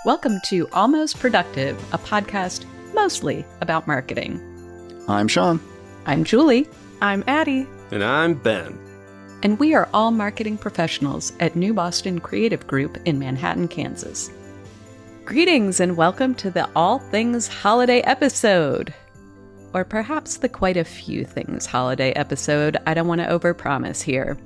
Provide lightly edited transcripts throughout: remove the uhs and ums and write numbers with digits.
Welcome to Almost Productive, a podcast mostly about marketing. I'm Sean. I'm Julie. I'm Addie. And I'm Ben. And we are all marketing professionals at New Boston Creative Group in Manhattan, Kansas. Greetings and welcome to the All Things Holiday episode. Or perhaps the Quite a Few Things holiday episode. I don't want to overpromise here.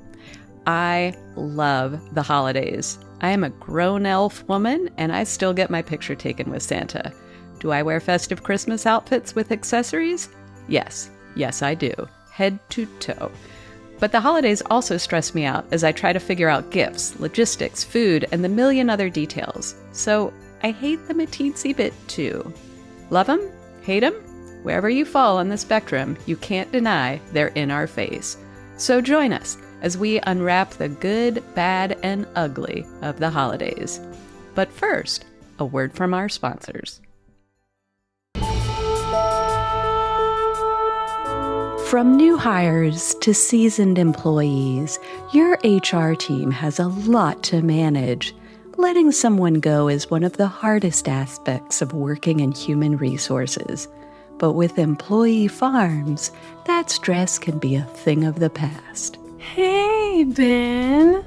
I love the holidays. I am a grown elf woman, and I still get my picture taken with Santa. Do I wear festive Christmas outfits with accessories? Yes, I do. Head to toe. But the holidays also stress me out as I try to figure out gifts, logistics, food, and the million other details. So I hate them a teensy bit too. Love them? Hate them? Wherever you fall on the spectrum, you can't deny they're in our face. So join us as we unwrap the good, bad, and ugly of the holidays. But first, a word from our sponsors. From new hires to seasoned employees, your HR team has a lot to manage. Letting someone go is one of the hardest aspects of working in human resources. But with employee farms, that stress can be a thing of the past. Hey, Ben.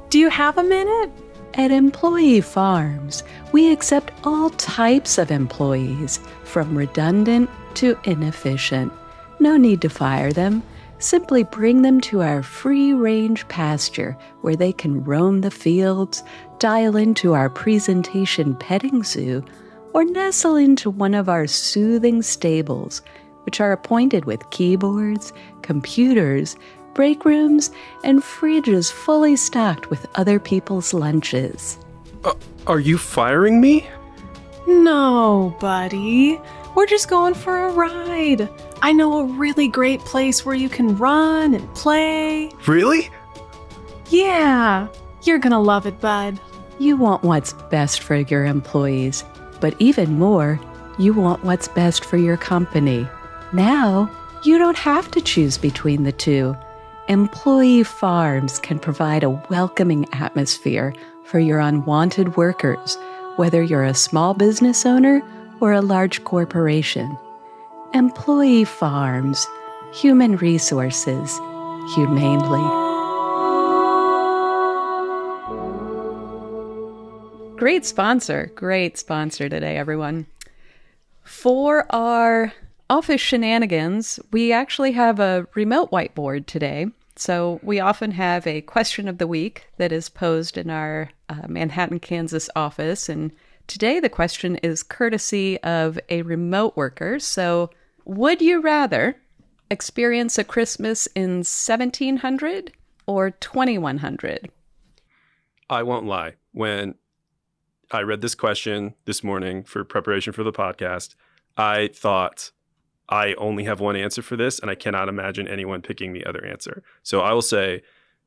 Do you have a minute? At Employee Farms, we accept all types of employees, from redundant to inefficient. No need to fire them. Simply bring them to our free-range pasture where they can roam the fields, dial into our presentation petting zoo, or nestle into one of our soothing stables, which are appointed with keyboards, computers, break rooms, and fridges fully stocked with other people's lunches. Are you firing me? No, buddy. We're just going for a ride. I know a really great place where you can run and play. Really? Yeah, you're gonna love it, bud. You want what's best for your employees, but even more, you want what's best for your company. Now, you don't have to choose between the two. Employee Farms can provide a welcoming atmosphere for your unwanted workers, whether you're a small business owner or a large corporation. Employee Farms, human resources, humanely. Great sponsor today, everyone. For our office shenanigans, we actually have a remote whiteboard today. So we often have a question of the week that is posed in our Manhattan, Kansas office. And today the question is courtesy of a remote worker. So would you rather experience a Christmas in 1700 or 2100? I won't lie. When I read this question this morning for preparation for the podcast, I thought I only have one answer for this, and I cannot imagine anyone picking the other answer. So I will say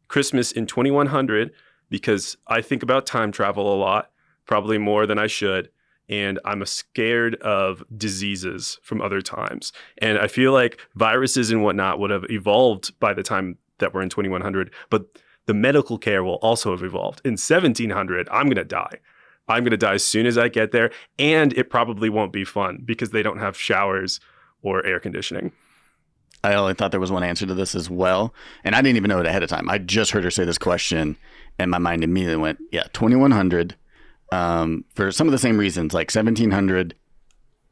Christmas in 2100 because I think about time travel a lot, probably more than I should, and I'm scared of diseases from other times. And I feel like viruses and whatnot would have evolved by the time that we're in 2100, but the medical care will also have evolved. In 1700, I'm going to die. I'm going to die as soon as I get there, and it probably won't be fun because they don't have showers or air conditioning. I only thought there was one answer to this as well, and I didn't even know it ahead of time. I just heard her say this question, and my mind immediately went, 2100, for some of the same reasons, like 1700,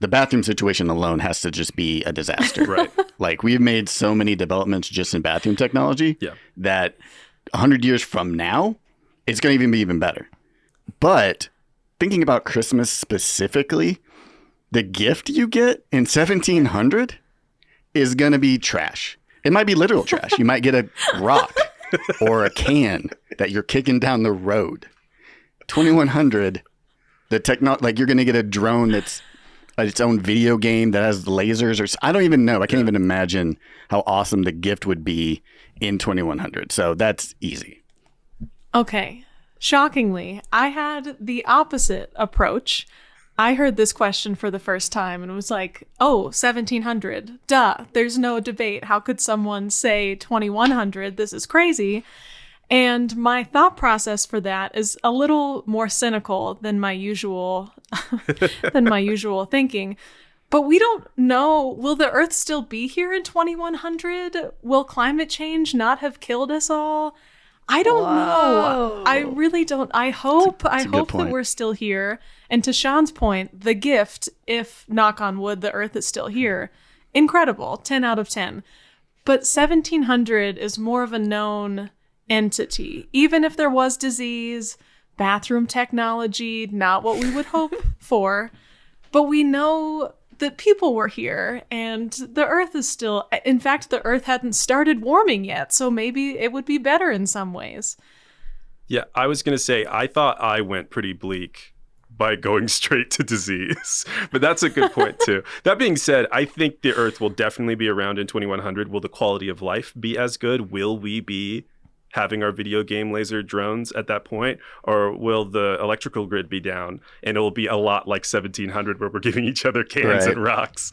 the bathroom situation alone has to just be a disaster. Right. Like, we've made so many developments just in bathroom technology that 100 years from now, it's going to even be even better. But thinking about Christmas specifically, the gift you get in 1700 is going to be trash. It might be literal trash. You might get a rock or a can that you're kicking down the road. 2100, like you're going to get a drone that's its own video game that has lasers, or I don't even know. I can't even imagine how awesome the gift would be in 2100. So that's easy. Okay. Shockingly, I had the opposite approach. I heard this question for the first time and was like, oh, 1700. Duh. There's no debate. How could someone say 2100? This is crazy. And my thought process for that is a little more cynical than my usual thinking. But we don't know, will the Earth still be here in 2100? Will climate change not have killed us all? I don't know. I really don't. I hope that we're still here. And to Sean's point, the gift, if knock on wood, the Earth is still here, incredible, 10 out of 10. But 1700 is more of a known entity. Even if there was disease, bathroom technology, not what we would hope for, but we know that people were here and the Earth is still, in fact, the Earth hadn't started warming yet, so maybe it would be better in some ways. Yeah, I was going to say, I thought I went pretty bleak by going straight to disease, but that's a good point too. That being said, I think the Earth will definitely be around in 2100. Will the quality of life be as good? Will we be having our video game laser drones at that point, or will the electrical grid be down and it will be a lot like 1700 where we're giving each other cans and rocks?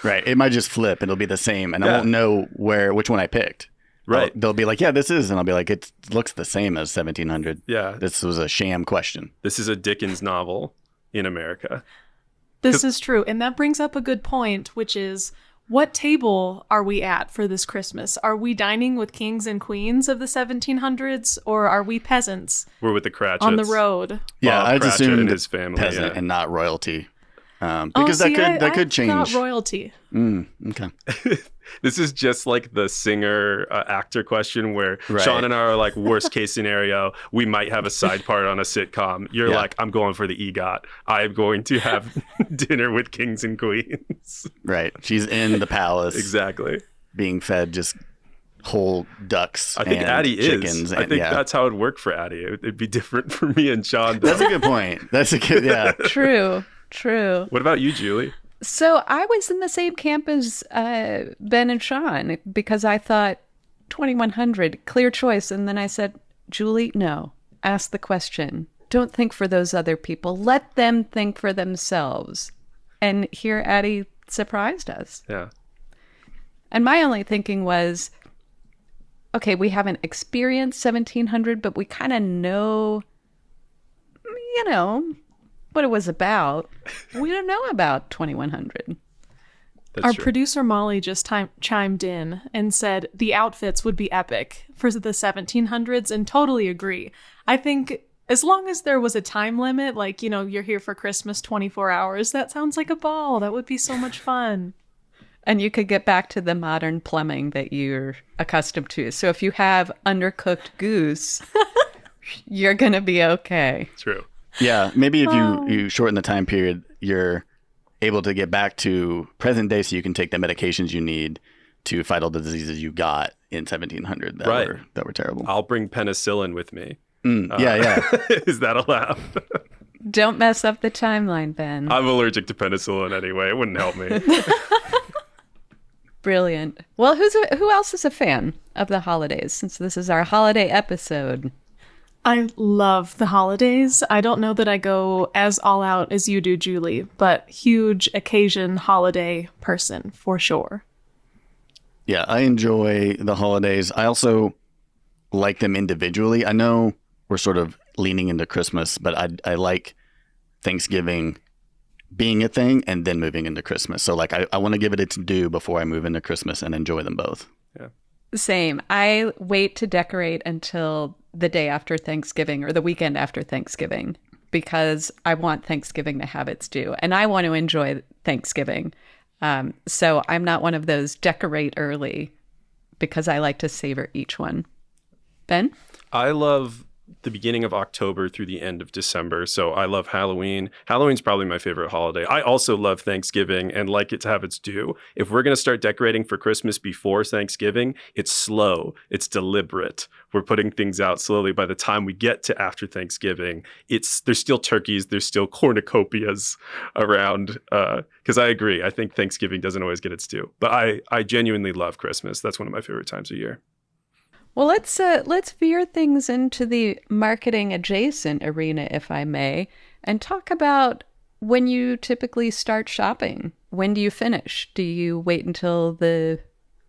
Right. It might just flip and it'll be the same, and I won't know which one I picked. Right. They'll be like, yeah, this is, and I'll be like, it looks the same as 1700. Yeah. This was a sham question. This is a Dickens novel in America. This is true. And that brings up a good point, which is, what table are we at for this Christmas? Are we dining with kings and queens of the 1700s, or are we peasants? We're with the Cratchits. On the road. Yeah, I just assumed and his family, peasant and not royalty. Because that could change. Not royalty. Okay. This is just like the singer actor question where Sean and I are like, worst case scenario, we might have a side part on a sitcom. You're like, I'm going for the EGOT. I'm going to have dinner with kings and queens. Right. She's in the palace. Exactly. Being fed just whole ducks. I think and Addie chickens is. and, I think that's how it'd work for Addie. It'd be different for me and Sean. Though. That's a good point. That's a good, yeah. True. What about you, Julie? So I was in the same camp as Ben and Sean because I thought 2100, clear choice. And then I said, Julie, no, ask the question. Don't think for those other people. Let them think for themselves. And here Addie surprised us. Yeah. And my only thinking was, okay, we haven't experienced 1700, but we kind of know, what it was about. We don't know about 2100. Our producer Molly just chimed in and said the outfits would be epic for the 1700s, and totally agree. I think as long as there was a time limit, like, you're here for Christmas 24 hours, that sounds like a ball. That would be so much fun. And you could get back to the modern plumbing that you're accustomed to. So if you have undercooked goose, you're going to be okay. True. Yeah, maybe if you shorten the time period, you're able to get back to present day so you can take the medications you need to fight all the diseases you got in 1700 that were terrible. I'll bring penicillin with me. Yeah. Is that allowed? Don't mess up the timeline, Ben. I'm allergic to penicillin anyway. It wouldn't help me. Brilliant. Well, who else is a fan of the holidays, since this is our holiday episode? I love the holidays. I don't know that I go as all out as you do, Julie, but huge occasion holiday person for sure. Yeah, I enjoy the holidays. I also like them individually. I know we're sort of leaning into Christmas, but I like Thanksgiving being a thing and then moving into Christmas. So like I want to give it its due before I move into Christmas and enjoy them both. Yeah. Same. I wait to decorate until the day after Thanksgiving or the weekend after Thanksgiving because I want Thanksgiving to have its due and I want to enjoy Thanksgiving. So I'm not one of those decorate early because I like to savor each one. Ben? I love the beginning of October through the end of December. So I love Halloween. Halloween's probably my favorite holiday. I also love Thanksgiving and like it to have its due. If we're going to start decorating for Christmas before Thanksgiving, it's slow. It's deliberate. We're putting things out slowly. By the time we get to after Thanksgiving, there's still turkeys. There's still cornucopias around. Because I agree. I think Thanksgiving doesn't always get its due. But I genuinely love Christmas. That's one of my favorite times of year. Well, let's veer things into the marketing adjacent arena, if I may, and talk about when you typically start shopping. When do you finish? Do you wait until the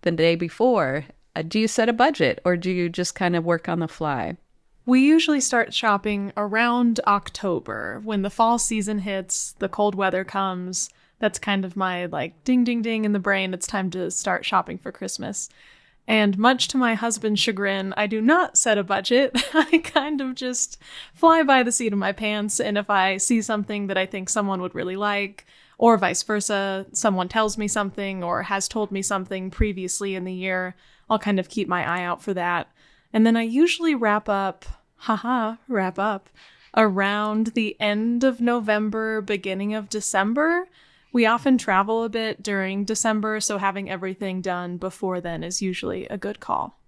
day before? Do you set a budget, or do you just kind of work on the fly? We usually start shopping around October. When the fall season hits, the cold weather comes. That's kind of my like ding, ding, ding in the brain. It's time to start shopping for Christmas. And much to my husband's chagrin, I do not set a budget. I kind of just fly by the seat of my pants. And if I see something that I think someone would really like, or vice versa, someone tells me something or has told me something previously in the year, I'll kind of keep my eye out for that. And then I usually wrap up around the end of November, beginning of December. We often travel a bit during December, so having everything done before then is usually a good call.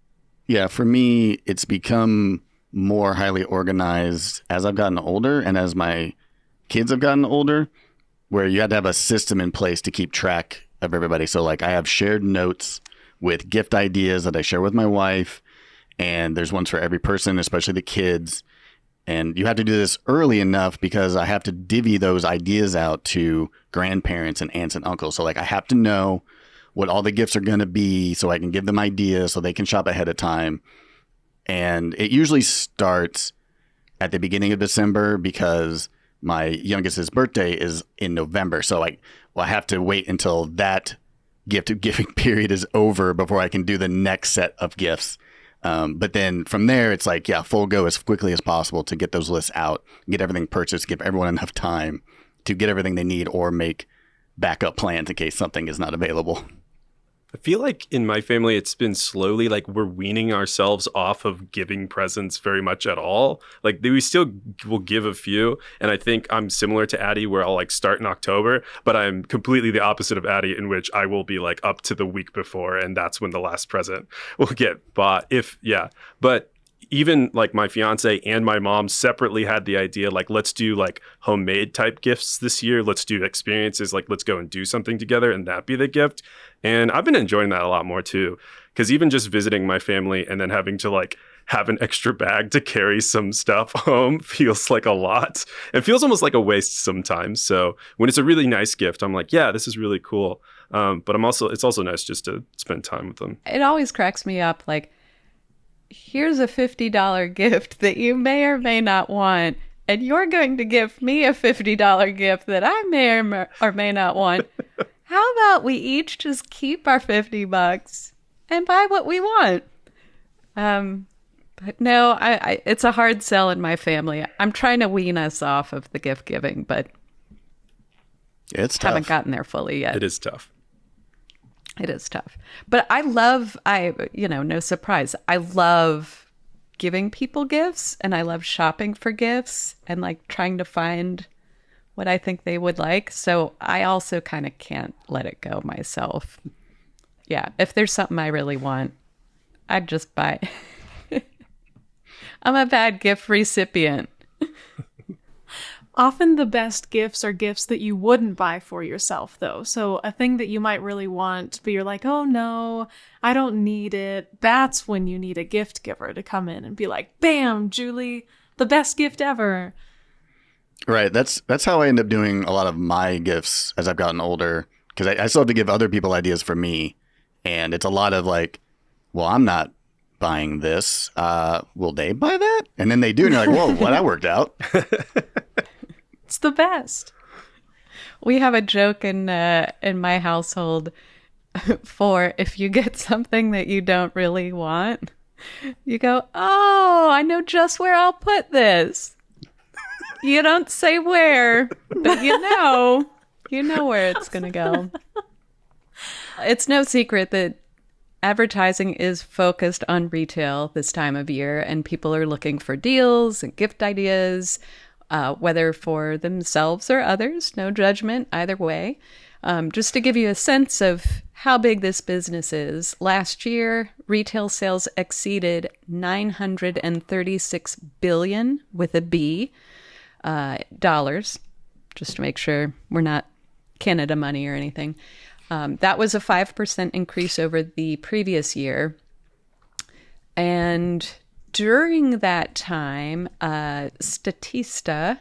Yeah, for me, it's become more highly organized as I've gotten older and as my kids have gotten older, where you had to have a system in place to keep track of everybody. So like I have shared notes with gift ideas that I share with my wife, and there's ones for every person, especially the kids. And you have to do this early enough because I have to divvy those ideas out to grandparents and aunts and uncles. So like I have to know what all the gifts are going to be so I can give them ideas so they can shop ahead of time. And it usually starts at the beginning of December because my youngest's birthday is in November. So I have to wait until that gift giving period is over before I can do the next set of gifts. But then from there, it's like, yeah, full go as quickly as possible to get those lists out, get everything purchased, give everyone enough time to get everything they need or make backup plans in case something is not available. I feel like in my family, it's been slowly like we're weaning ourselves off of giving presents very much at all. Like we still will give a few. And I think I'm similar to Addie where I'll like start in October, but I'm completely the opposite of Addie in which I will be like up to the week before. And that's when the last present will get bought. But even like my fiance and my mom separately had the idea, like, let's do like homemade type gifts this year. Let's do experiences. Like, let's go and do something together and that be the gift. And I've been enjoying that a lot more too. Because even just visiting my family and then having to like have an extra bag to carry some stuff home feels like a lot. It feels almost like a waste sometimes. So when it's a really nice gift, I'm like, yeah, this is really cool. But it's also nice just to spend time with them. It always cracks me up. Like, here's a $50 gift that you may or may not want, and you're going to give me a $50 gift that I may or may not want. How about we each just keep our $50 and buy what we want? But no, it's a hard sell in my family. I'm trying to wean us off of the gift giving, but it's tough. Haven't gotten there fully yet. It is tough. It is tough. But no surprise. I love giving people gifts and I love shopping for gifts and like trying to find what I think they would like. So I also kind of can't let it go myself. Yeah. If there's something I really want, I'd just buy. I'm a bad gift recipient. Often the best gifts are gifts that you wouldn't buy for yourself, though. So a thing that you might really want, but you're like, oh no, I don't need it. That's when you need a gift giver to come in and be like, bam, Julie, the best gift ever. Right. That's how I end up doing a lot of my gifts as I've gotten older, because I still have to give other people ideas for me. And it's a lot of like, well, I'm not buying this. Will they buy that? And then they do. And you're like, whoa, well, that worked out. It's the best. We have a joke in my household for if you get something that you don't really want, you go, oh, I know just where I'll put this. You don't say where, but you know where it's going to go. It's no secret that advertising is focused on retail this time of year, and people are looking for deals and gift ideas, whether for themselves or others. No judgment either way. Just to give you a sense of how big this business is, last year, retail sales exceeded $936 billion with a B, dollars, just to make sure we're not Canada money or anything. That was a 5% increase over the previous year. And during that time, Statista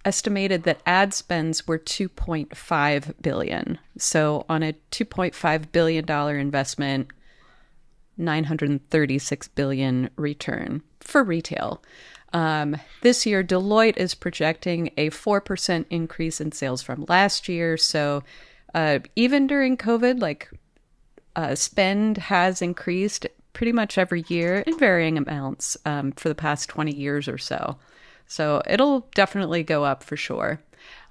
estimated that ad spends were $2.5 billion. So on a $2.5 billion investment, $936 billion return for retail. This year, Deloitte is projecting a 4% increase in sales from last year. So even during COVID, spend has increased pretty much every year in varying amounts for the past 20 years or so. So it'll definitely go up for sure.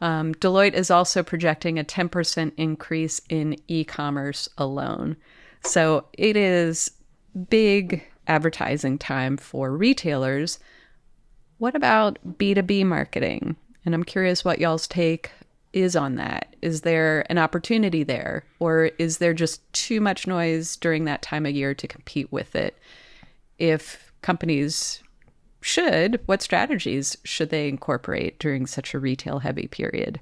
Deloitte is also projecting a 10% increase in e-commerce alone. So it is big advertising time for retailers. What about B2B marketing? And I'm curious what y'all's take is on that. Is there an opportunity there, or is there just too much noise during that time of year to compete with it? If companies should, what strategies should they incorporate during such a retail heavy period?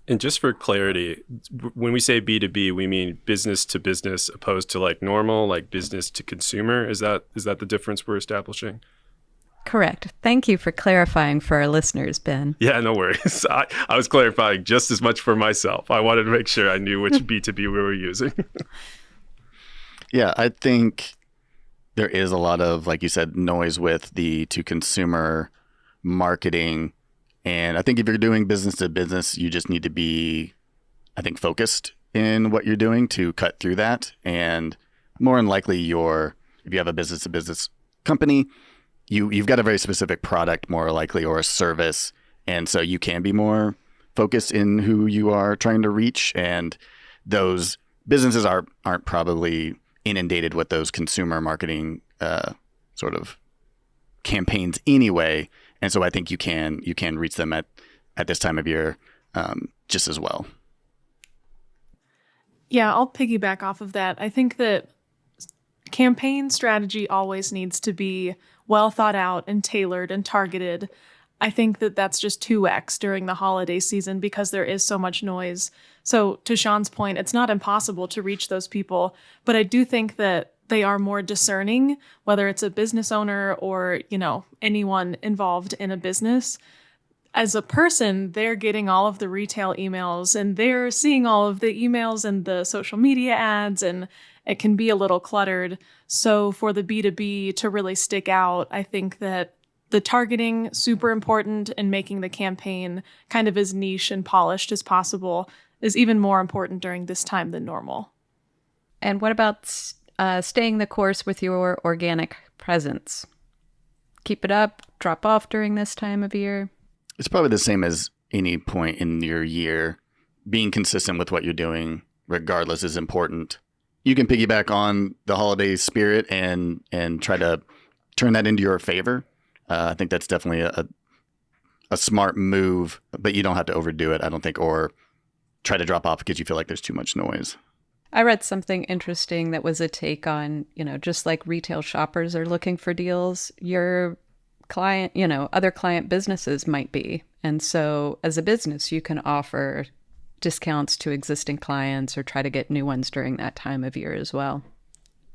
And just for clarity, when we say B2B, we mean business to business opposed to like normal, like business to consumer. Is that the difference we're establishing? Correct. Thank you for clarifying for our listeners, Ben. Yeah, no worries. I was clarifying just as much for myself. I wanted to make sure I knew which B2B we were using. Yeah, I think there is a lot of, like you said, noise with the to consumer marketing. And I think if you're doing business to business, you just need to be, I think, focused in what you're doing to cut through that. And more than likely, if you have a business to business company, you've got a very specific product, more likely, or a service. And so you can be more focused in who you are trying to reach. And those businesses aren't probably inundated with those consumer marketing sort of campaigns anyway. And so I think you can reach them at this time of year just as well. Yeah, I'll piggyback off of that. I think that campaign strategy always needs to be well thought out and tailored and targeted. I think that that's just 2x during the holiday season because there is so much noise. So to Sean's point, it's not impossible to reach those people, but I do think that they are more discerning, whether it's a business owner or, anyone involved in a business. As a person, they're getting all of the retail emails and they're seeing all of the emails and the social media ads, and it can be a little cluttered. So for the B2B to really stick out, I think that the targeting, super important, and making the campaign kind of as niche and polished as possible is even more important during this time than normal. And what about staying the course with your organic presence? Keep it up, drop off during this time of year? It's probably the same as any point in your year. Being consistent with what you're doing, regardless, is important. You can piggyback on the holiday spirit and try to turn that into your favor. I think that's definitely a smart move, but you don't have to overdo it, I don't think, or try to drop off because you feel like there's too much noise. I read something interesting that was a take on, just like retail shoppers are looking for deals, your client, other client businesses might be. And so as a business, you can offer discounts to existing clients or try to get new ones during that time of year as well.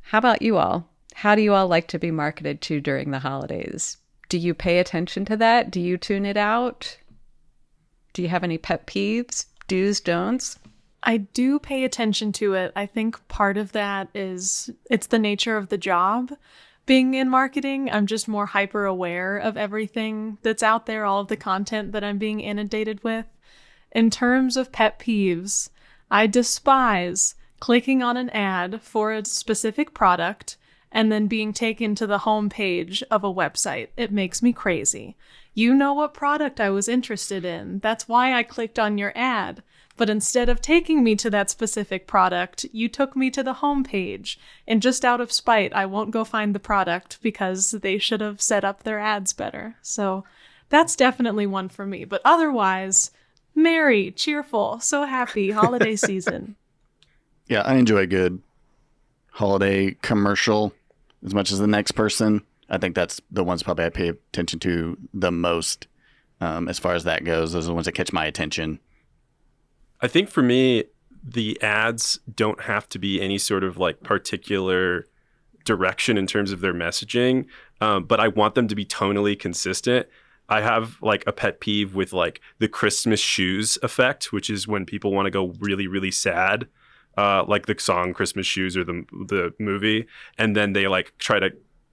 How about you all? How do you all like to be marketed to during the holidays? Do you pay attention to that? Do you tune it out? Do you have any pet peeves, do's, don'ts? I do pay attention to it. I think part of that is it's the nature of the job. Being in marketing, I'm just more hyper aware of everything that's out there, all of the content that I'm being inundated with. In terms of pet peeves, I despise clicking on an ad for a specific product and then being taken to the home page of a website. It makes me crazy. You know what product I was interested in. That's why I clicked on your ad. But instead of taking me to that specific product, you took me to the home page. And just out of spite, I won't go find the product because they should have set up their ads better. So that's definitely one for me. But otherwise, merry, cheerful, so happy holiday season. Yeah, I enjoy a good holiday commercial as much as the next person. I think that's the ones probably I pay attention to the most as far as that goes. Those are the ones that catch my attention. I think for me, the ads don't have to be any sort of like particular direction in terms of their messaging, but I want them to be tonally consistent. I have like a pet peeve with like the Christmas shoes effect, which is when people want to go really, really sad, like the song Christmas Shoes or the movie. And then they like try to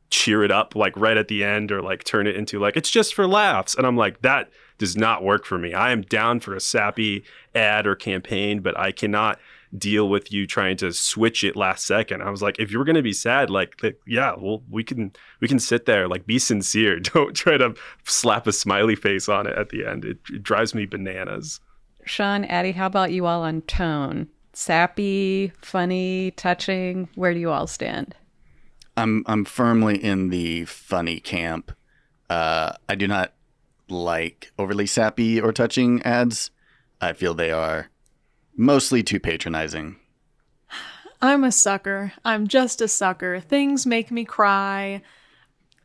cheer it up like right at the end, or like turn it into like, it's just for laughs. And I'm like, that does not work for me. I am down for a sappy ad or campaign, but I cannot deal with you trying to switch it last second. I was like, if you're going to be sad, like, yeah, well, we can sit there, like, be sincere. Don't try to slap a smiley face on it at the end. It drives me bananas. Sean, Addie, how about you all on tone? Sappy, funny, touching? Where do you all stand? I'm firmly in the funny camp. I do not like overly sappy or touching ads. I feel they are mostly too patronizing. I'm a sucker. I'm just a sucker. Things make me cry.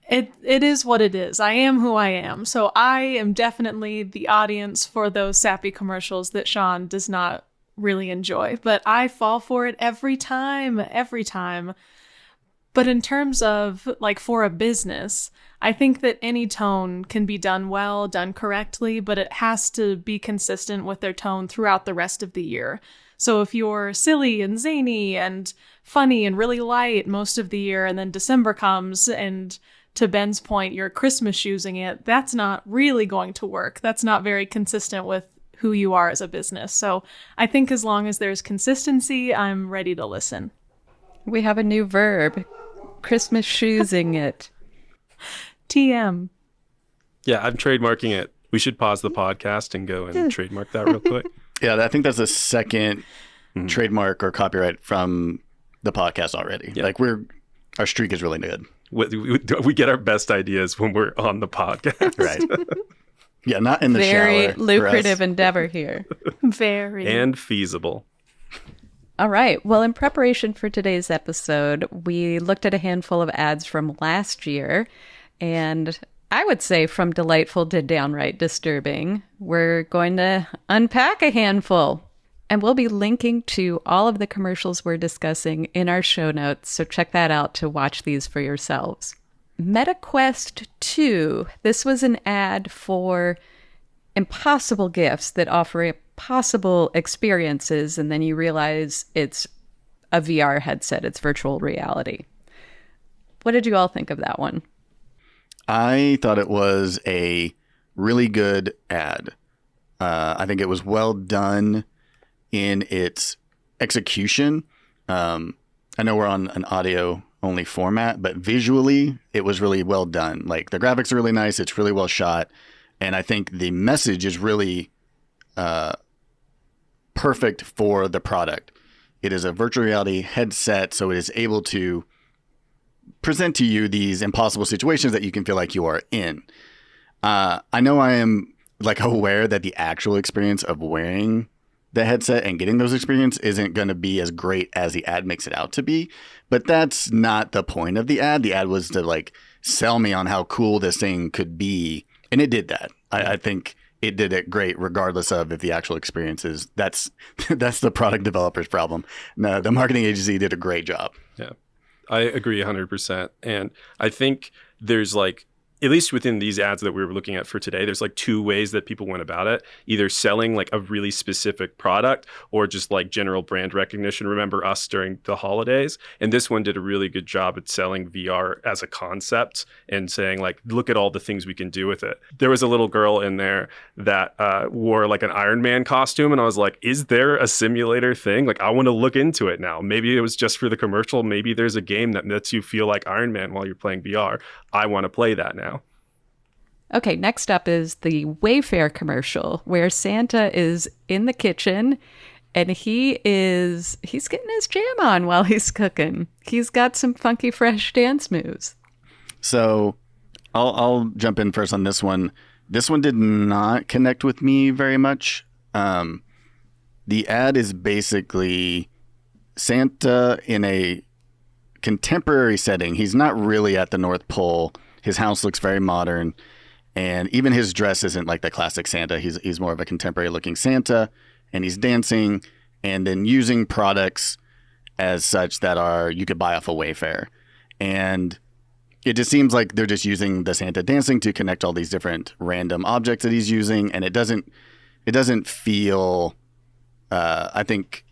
It is what it is. I am who I am. So I am definitely the audience for those sappy commercials that Sean does not really enjoy. But I fall for it every time. But in terms of, like, for a business, I think that any tone can be done well, done correctly, but it has to be consistent with their tone throughout the rest of the year. So if you're silly and zany and funny and really light most of the year, and then December comes and, to Ben's point, you're Christmas shoesing it, that's not really going to work. That's not very consistent with who you are as a business. So I think as long as there's consistency, I'm ready to listen. We have a new verb, Christmas shoesing it. TM. Yeah, I'm trademarking it. We should pause the podcast and go and trademark that real quick. Yeah, I think that's the second trademark or copyright from the podcast already. Yeah. Like, our streak is really good. We get our best ideas when we're on the podcast. Right. Yeah, not in the Very shower. lucrative endeavor here. Very. And feasible. All right. Well, in preparation for today's episode, we looked at a handful of ads from last year, and I would say from delightful to downright disturbing. We're going to unpack a handful, and we'll be linking to all of the commercials we're discussing in our show notes, so check that out to watch these for yourselves. MetaQuest 2. This was an ad for impossible gifts that offer impossible experiences, and then you realize it's a VR headset. It's virtual reality. What did you all think of that one? I thought it was a really good ad. I think it was well done in its execution. I know we're on an audio-only format, but visually, it was really well done. Like, the graphics are really nice. It's really well shot. And I think the message is really perfect for the product. It is a virtual reality headset, so it is able to present to you these impossible situations that you can feel like you are in. I know I am, like, aware that the actual experience of wearing the headset and getting those experiences isn't going to be as great as the ad makes it out to be, but that's not the point of the ad. The ad was to, like, sell me on how cool this thing could be, and it did that. I think it did it great, regardless of if the actual experience is. That's the product developer's problem. No, the marketing agency did a great job. Yeah, I agree 100%. And I think there's, like, at least within these ads that we were looking at for today, there's like two ways that people went about it. Either selling like a really specific product or just like general brand recognition. Remember us during the holidays. And this one did a really good job at selling VR as a concept and saying like, look at all the things we can do with it. There was a little girl in there that wore like an Iron Man costume. And I was like, is there a simulator thing? Like, I want to look into it now. Maybe it was just for the commercial. Maybe there's a game that lets you feel like Iron Man while you're playing VR. I want to play that now. Okay, next up is the Wayfair commercial where Santa is in the kitchen and he's getting his jam on while he's cooking. He's got some funky, fresh dance moves. So I'll jump in first on this one. This one did not connect with me very much. The ad is basically Santa in a contemporary setting. He's not really at the North Pole. His house looks very modern. And even his dress isn't like the classic Santa. He's more of a contemporary looking Santa, and he's dancing and then using products as such that you could buy off a Wayfair. And it just seems like they're just using the Santa dancing to connect all these different random objects that he's using. And it doesn't feel, I think,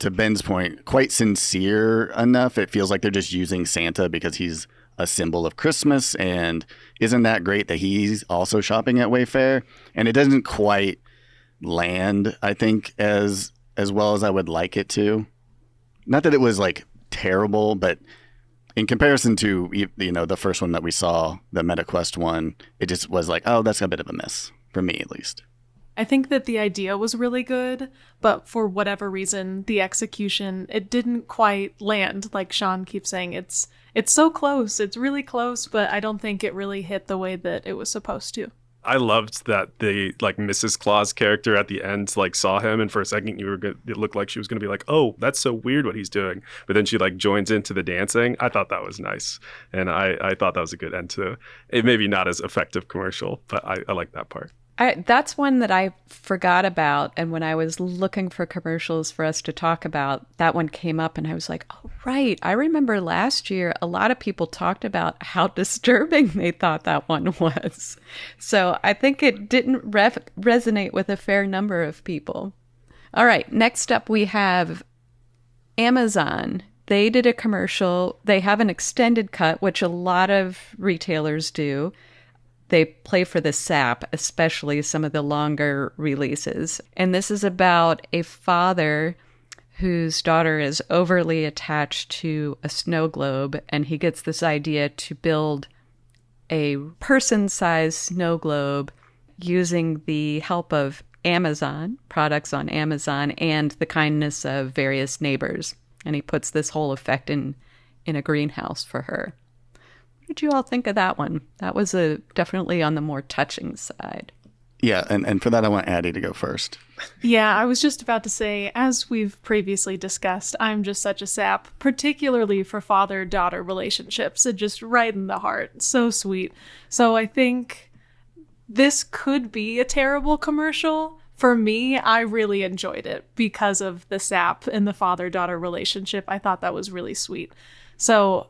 to Ben's point, quite sincere enough. It feels like they're just using Santa because he's a symbol of Christmas, and isn't that great that he's also shopping at Wayfair? And it doesn't quite land, I think, as well as I would like it to. Not that it was like terrible, but in comparison to, you know, the first one that we saw, the MetaQuest one, it just was like, oh, that's a bit of a miss for me, at least. I think that the idea was really good, but for whatever reason, the execution, it didn't quite land. Like Sean keeps saying, it's so close. It's really close, but I don't think it really hit the way that it was supposed to. I loved that the like Mrs. Claus character at the end like saw him, and for a second it looked like she was going to be like, oh, that's so weird what he's doing, but then she like joins into the dancing. I thought that was nice, and I thought that was a good end to it. Maybe not as effective commercial, but I like that part. That's one that I forgot about, and when I was looking for commercials for us to talk about, that one came up, and I was like, oh, right. I remember last year, a lot of people talked about how disturbing they thought that one was. So I think it didn't resonate with a fair number of people. All right, next up we have Amazon. They did a commercial. They have an extended cut, which a lot of retailers do. They play for the sap, especially some of the longer releases. And this is about a father whose daughter is overly attached to a snow globe, and he gets this idea to build a person-sized snow globe using the help of Amazon, products on Amazon, and the kindness of various neighbors. And he puts this whole effect in a greenhouse for her. What did you all think of that one? That was definitely on the more touching side. Yeah, and for that, I want Addie to go first. Yeah, I was just about to say, as we've previously discussed, I'm just such a sap, particularly for father-daughter relationships. It just right in the heart. So sweet. So I think this could be a terrible commercial. For me, I really enjoyed it because of the sap and the father-daughter relationship. I thought that was really sweet. So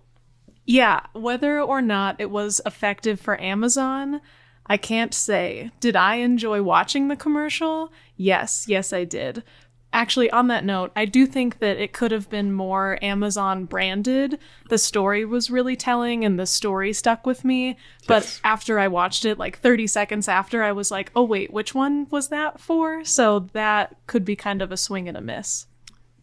yeah, whether or not it was effective for Amazon, I can't say. Did I enjoy watching the commercial? Yes, I did. Actually, on that note, I do think that it could have been more Amazon branded. The story was really telling and the story stuck with me. But yes, after I watched it, like 30 seconds after, I was like, oh wait, which one was that for? So that could be kind of a swing and a miss.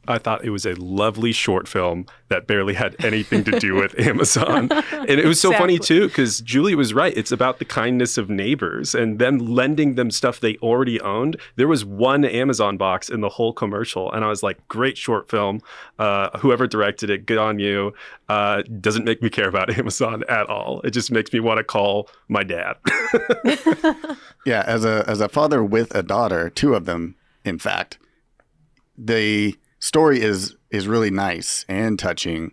I thought it was a lovely short film that barely had anything to do with Amazon. And it was so funny, too, because Julie was right. It's about the kindness of neighbors and them lending them stuff they already owned. There was one Amazon box in the whole commercial. And I was like, great short film. Whoever directed it, good on you. Doesn't make me care about Amazon at all. It just makes me want to call my dad. Yeah, as a father with a daughter, two of them, in fact, the story is really nice and touching,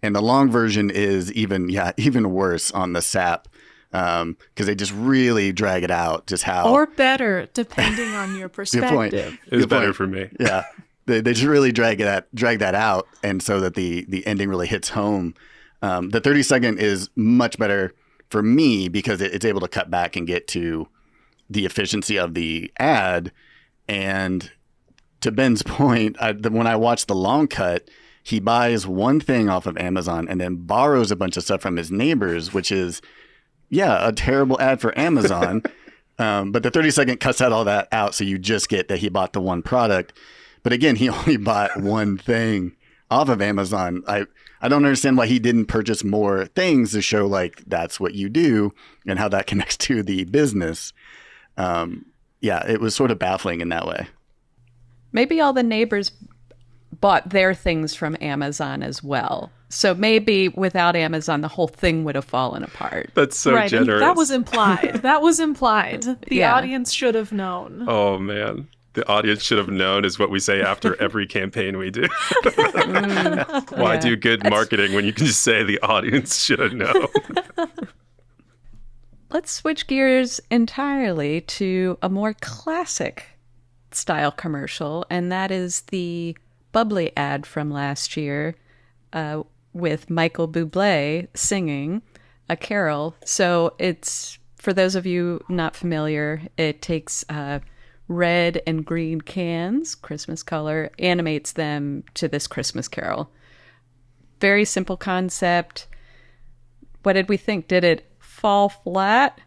and the long version is even worse on the sap, because they just really drag it out. Just how, or better, depending on your perspective. It was better for me. Yeah, they just really drag that out, and so that the ending really hits home. The 30-second is much better for me because it's able to cut back and get to the efficiency of the ad. And to Ben's point, when I watched the long cut, he buys one thing off of Amazon and then borrows a bunch of stuff from his neighbors, which is, a terrible ad for Amazon. But the 30-second cuts all that out, so you just get that he bought the one product. But again, he only bought one thing off of Amazon. I don't understand why he didn't purchase more things to show like that's what you do and how that connects to the business. It was sort of baffling in that way. Maybe all the neighbors bought their things from Amazon as well. So maybe without Amazon, the whole thing would have fallen apart. That's so right, generous. That was implied. The audience should have known. Oh, man. The audience should have known is what we say after every campaign we do. Why do good marketing when you can just say the audience should have known? Let's switch gears entirely to a more classic style commercial, and that is the Bubbly ad from last year with Michael Bublé singing a carol. So it's, for those of you not familiar, it takes red and green cans, Christmas color, animates them to this Christmas carol. Very simple concept. What did we think? Did it fall flat?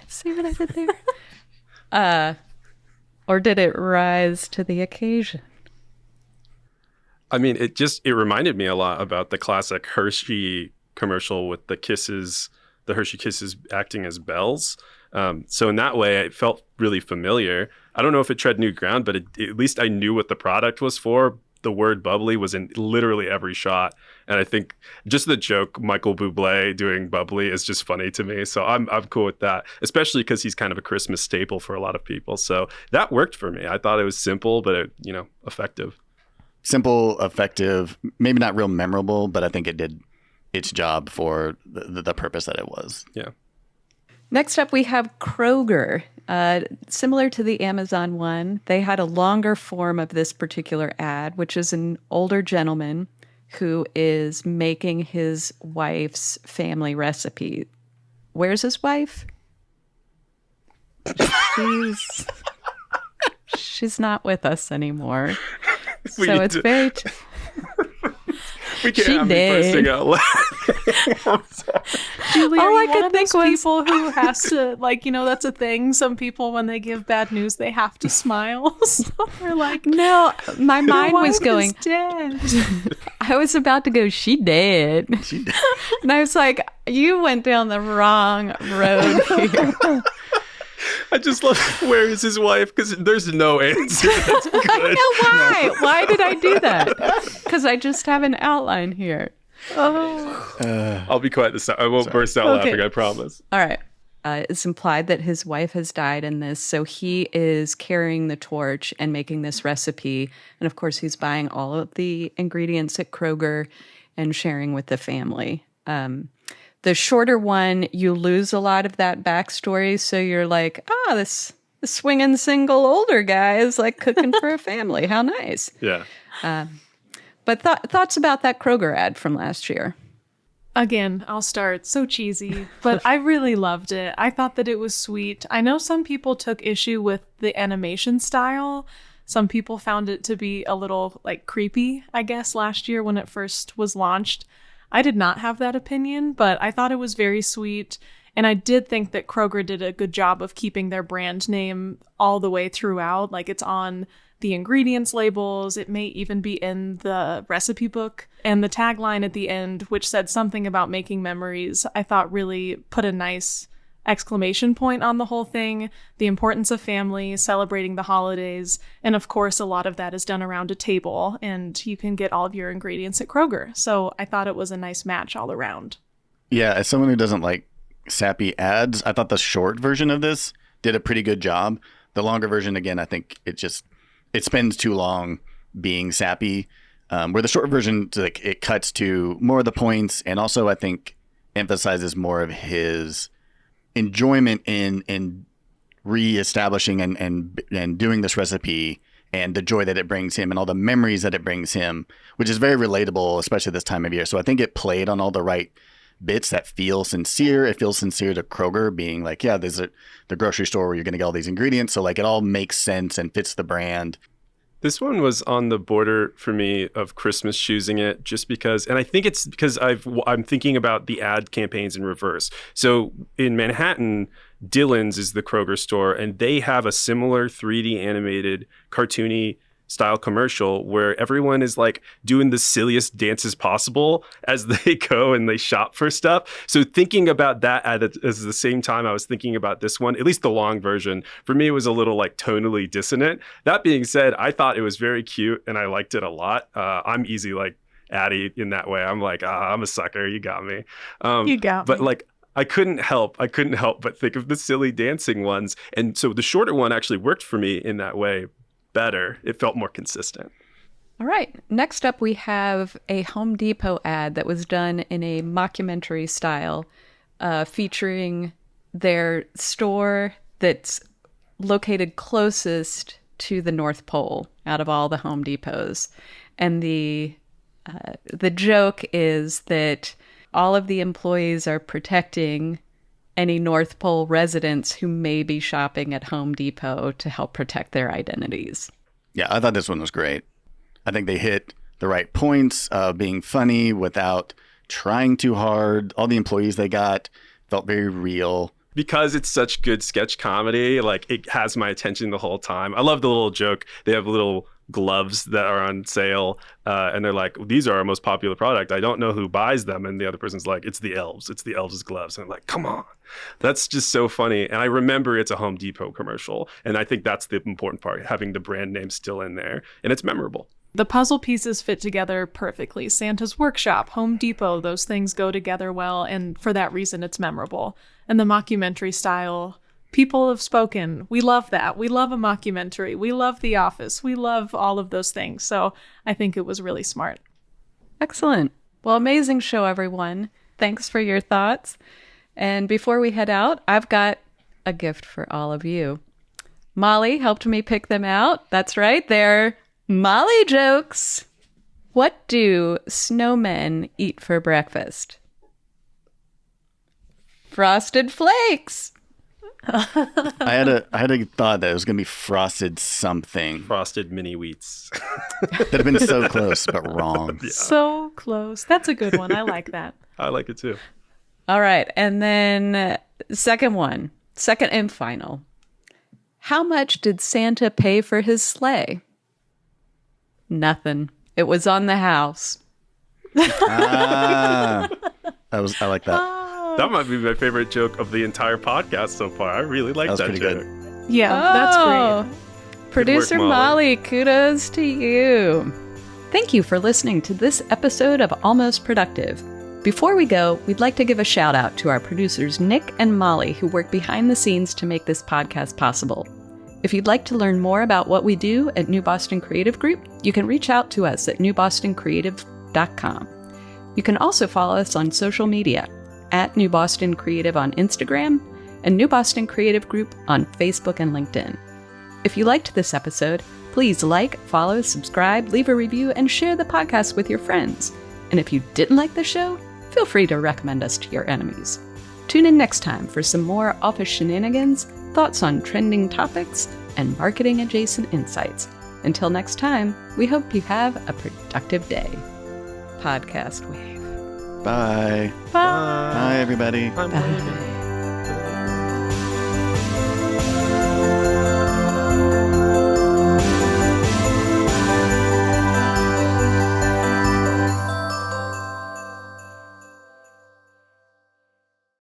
See what I did there? Or did it rise to the occasion? I mean, it reminded me a lot about the classic Hershey commercial with the Kisses, the Hershey Kisses acting as bells. So in that way, it felt really familiar. I don't know if it tread new ground, but at least I knew what the product was for. The word bubbly was in literally every shot. And I think just the joke, Michael Bublé doing bubbly, is just funny to me. So I'm cool with that, especially because he's kind of a Christmas staple for a lot of people. So that worked for me. I thought it was simple, but effective. Simple, effective, maybe not real memorable, but I think it did its job for the purpose that it was. Yeah. Next up, we have Kroger. Similar to the Amazon one, they had a longer form of this particular ad, which is an older gentleman who is making his wife's family recipe. Where's his wife? She's not with us anymore. So it's very... We can't have me bursting out loud. Julie, all are I you could one of think those was people who has to, that's a thing. Some people, when they give bad news, they have to smile. So they're like, no, my mind was wife going, is dead. I was about to go, she dead. And I was like, you went down the wrong road here. I just love, where is his wife? Because there's no answer. That's good. I know why. No. Why did I do that? Because I just have an outline here. Oh. I'll be quiet this time. I won't burst out laughing, I promise. All right. It's implied that his wife has died in this, so he is carrying the torch and making this recipe. And of course, he's buying all of the ingredients at Kroger and sharing with the family. The shorter one, you lose a lot of that backstory, so you're like, this swinging single older guy is like cooking for a family. How nice. Yeah. But thoughts about that Kroger ad from last year? Again, I'll start. So cheesy, but I really loved it. I thought that it was sweet. I know some people took issue with the animation style. Some people found it to be a little creepy, I guess, last year when it first was launched. I did not have that opinion, but I thought it was very sweet. And I did think that Kroger did a good job of keeping their brand name all the way throughout. It's on the ingredients labels. It may even be in the recipe book. And the tagline at the end, which said something about making memories, I thought really put a nice exclamation point on the whole thing. The importance of family, celebrating the holidays. And of course, a lot of that is done around a table, and you can get all of your ingredients at Kroger. So I thought it was a nice match all around. Yeah, as someone who doesn't like sappy ads, I thought the short version of this did a pretty good job. The longer version, again, I think it spends too long being sappy. Where the short version, it cuts to more of the points, and also I think emphasizes more of his enjoyment in reestablishing and doing this recipe, and the joy that it brings him and all the memories that it brings him, which is very relatable, especially this time of year. So I think it played on all the right bits that feel sincere. It feels sincere to Kroger being like, yeah, there's the grocery store where you're going to get all these ingredients. So it all makes sense and fits the brand. This one was on the border for me of Christmas choosing it, just because, and I think it's because I'm thinking about the ad campaigns in reverse. So in Manhattan, Dillon's is the Kroger store, and they have a similar 3D animated cartoony style commercial where everyone is doing the silliest dances possible as they go and they shop for stuff. So thinking about that at the same time I was thinking about this one, at least the long version, for me it was a little tonally dissonant. That being said, I thought it was very cute and I liked it a lot. I'm easy Addie in that way. I'm I'm a sucker. You got me. You got me. But I couldn't help but think of the silly dancing ones. And so the shorter one actually worked for me in that way better. It felt more consistent. All right. Next up, we have a Home Depot ad that was done in a mockumentary style, featuring their store that's located closest to the North Pole out of all the Home Depots. And the joke is that all of the employees are protecting any North Pole residents who may be shopping at Home Depot to help protect their identities. Yeah, I thought this one was great. I think they hit the right points of being funny without trying too hard. All the employees they got felt very real. Because it's such good sketch comedy, like it has my attention the whole time. I love the little joke. They have little gloves that are on sale, and they're like, these are our most popular product. I don't know who buys them. And the other person's like, it's the elves. It's the elves' gloves. And I'm like, come on. That's just so funny. And I remember it's a Home Depot commercial. And I think that's the important part, having the brand name still in there. And it's memorable. The puzzle pieces fit together perfectly. Santa's Workshop, Home Depot, those things go together well. And for that reason, it's memorable. And the mockumentary style, people have spoken. We love that. We love a mockumentary. We love The Office. We love all of those things. So I think it was really smart. Excellent. Well, amazing show, everyone. Thanks for your thoughts. And before we head out, I've got a gift for all of you. Molly helped me pick them out. That's right. They're Molly jokes. What do snowmen eat for breakfast? Frosted Flakes. I had a thought that it was going to be frosted something. Frosted mini wheats. That'd have been so close, but wrong. Yeah. So close. That's a good one. I like that. I like it too. All right. And then second and final. How much did Santa pay for his sleigh? Nothing. It was on the house. I like that. That might be my favorite joke of the entire podcast so far. I really like that pretty joke. good. Yeah, that's great. Producer work, Molly, kudos to you. Thank you for listening to this episode of Almost Productive. Before we go, we'd like to give a shout out to our producers Nick and Molly, who work behind the scenes to make this podcast possible. If you'd like to learn more about what we do at New Boston Creative Group, you can reach out to us at newbostoncreative.com. You can also follow us on social media at New Boston Creative on Instagram and New Boston Creative Group on Facebook and LinkedIn. If you liked this episode, please like, follow, subscribe, leave a review, and share the podcast with your friends. And if you didn't like the show, feel free to recommend us to your enemies. Tune in next time for some more office shenanigans, thoughts on trending topics, and marketing-adjacent insights. Until next time, we hope you have a productive day. Podcast Wave. Bye. Bye. Bye, everybody. I'm waving.